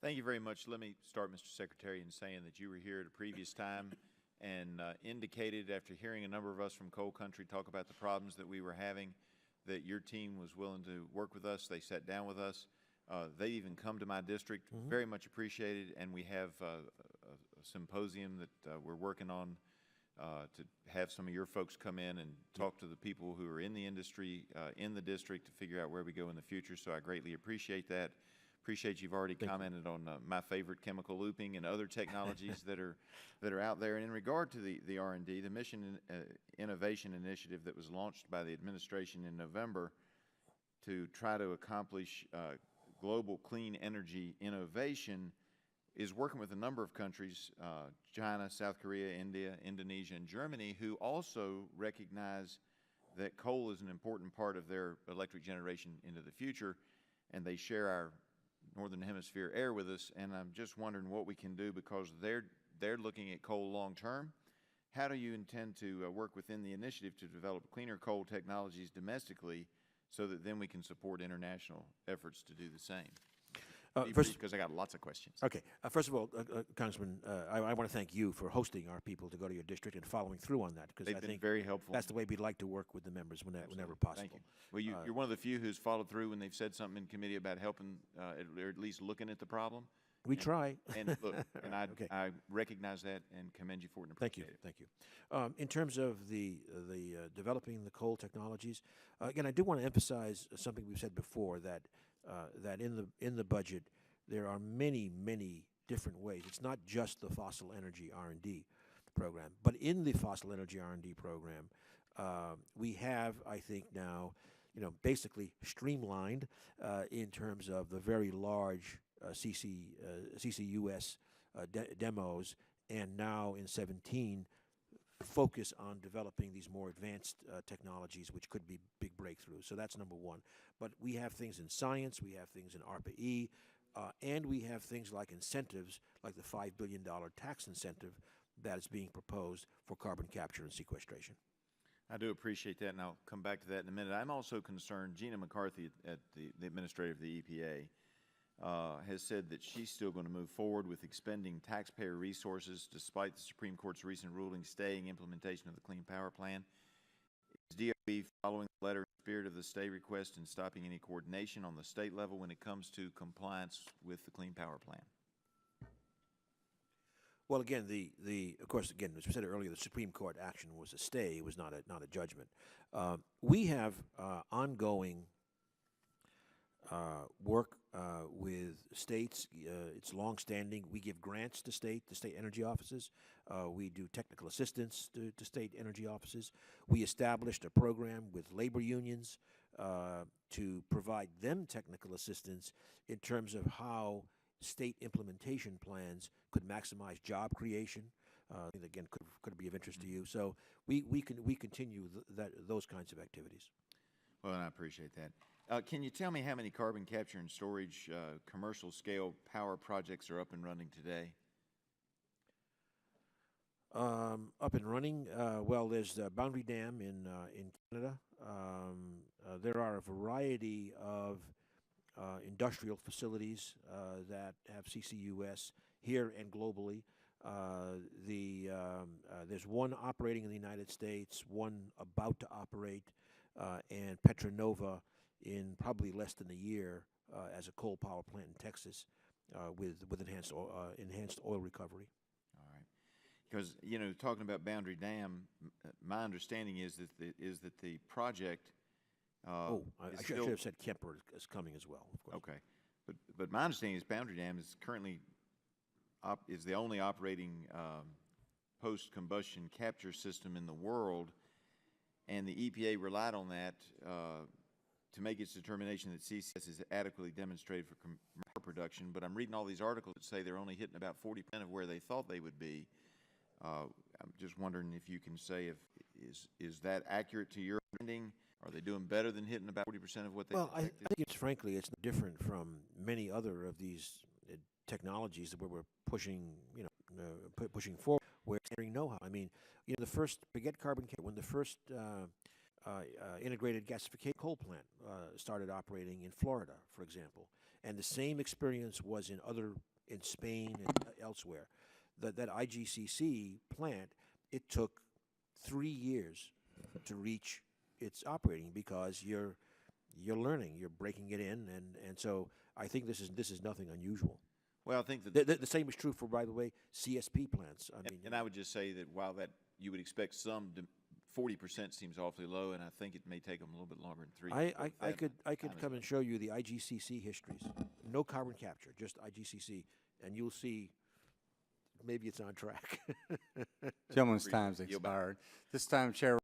Thank you very much. Let me start, Mr. Secretary, in saying that you were here at a previous time and indicated, after hearing a number of us from coal country talk about the problems that we were having, that your team was willing to work with us. They sat down with us. They even come to my district, very much appreciated, and we have a symposium that we're working on to have some of your folks come in and talk to the people who are in the industry in the district to figure out where we go in the future. So I greatly appreciate that. Appreciate you've already commented on my favorite chemical looping and other technologies that are out there. And in regard to the R&D, the Mission Innovation Initiative that was launched by the administration in November to try to accomplish global clean energy innovation is working with a number of countries, China, South Korea, India, Indonesia, and Germany, who also recognize that coal is an important part of their electric generation into the future, and they share our Northern Hemisphere air with us. And I'm just wondering what we can do, because they're looking at coal long term. How do you intend to work within the initiative to develop cleaner coal technologies domestically so that then we can support international efforts to do the same? Because I got lots of questions. Okay. First of all, Congressman, I want to thank you for hosting our people to go to your district and following through on that, because I think very helpful. That's the way we'd like to work with the members whenever possible. Thank you. Well, you're one of the few who's followed through when they've said something in committee about helping, or at least looking at the problem. We try. And look, and I recognize that and commend you for it and appreciate it. Thank you. In terms of the developing the coal technologies, again, I do want to emphasize something we've said before, that that in the budget there are many different ways. It's not just the fossil energy R&D program, but in the fossil energy R&D program, we have, I think now, basically streamlined in terms of the very large CCUS demos, and now in 17 focus on developing these more advanced technologies, which could be big breakthroughs. So that's number one. But we have things in science, we have things in ARPA-E, and we have things like incentives, like the $5 billion tax incentive that is being proposed for carbon capture and sequestration. I do appreciate that, and I'll come back to that in a minute. I'm also concerned, Gina McCarthy, at the administrator of the EPA, has said that she's still going to move forward with expending taxpayer resources despite the Supreme Court's recent ruling staying implementation of the Clean Power Plan. Is DOE following the letter and spirit of the stay request and stopping any coordination on the state level when it comes to compliance with the Clean Power Plan? Well, again, of course, again, as we said earlier, the Supreme Court action was a stay; it was not a judgment. We have ongoing work with states. It's longstanding. We give grants to state energy offices. We do technical assistance to state energy offices. We established a program with labor unions to provide them technical assistance in terms of how state implementation plans could maximize job creation. Again, could be of interest to you. So we continue those kinds of activities. Well, and I appreciate that. Can you tell me how many carbon capture and storage commercial scale power projects are up and running today? Up and running. Well, there's the Boundary Dam in Canada. There are a variety of industrial facilities that have CCUS here and globally. There's one operating in the United States, one about to operate, and Petronova in probably less than a year as a coal power plant in Texas with enhanced oil recovery. All right, because talking about Boundary Dam, my understanding is that the project. I should have said Kemper is coming as well, of course. Okay, but my understanding is Boundary Dam is currently is the only operating post-combustion capture system in the world, and the EPA relied on that to make its determination that CCS is adequately demonstrated for commercial production. But I'm reading all these articles that say they're only hitting about 40% of where they thought they would be. I'm just wondering if you can say is that accurate to your understanding? Are they doing better than hitting about 40% of what they expected? Well, I think it's frankly different from many other of these technologies that we're pushing, pushing forward. We're sharing know-how. I mean, the first forget carbon capture when the first integrated gasification coal plant started operating in Florida, for example, And the same experience was in Spain and elsewhere. That IGCC plant, it took 3 years to reach its operating because you're learning, you're breaking it in, and so I think this is nothing unusual. Well, I think that The same is true for, by the way, CSP plants. and I would just say that while that you would expect 40% seems awfully low, and I think it may take them a little bit longer than 3. I could come and show you the IGCC histories. No carbon capture, just IGCC, and you'll see. Maybe it's on track. Gentleman's time's expired. This time, Chair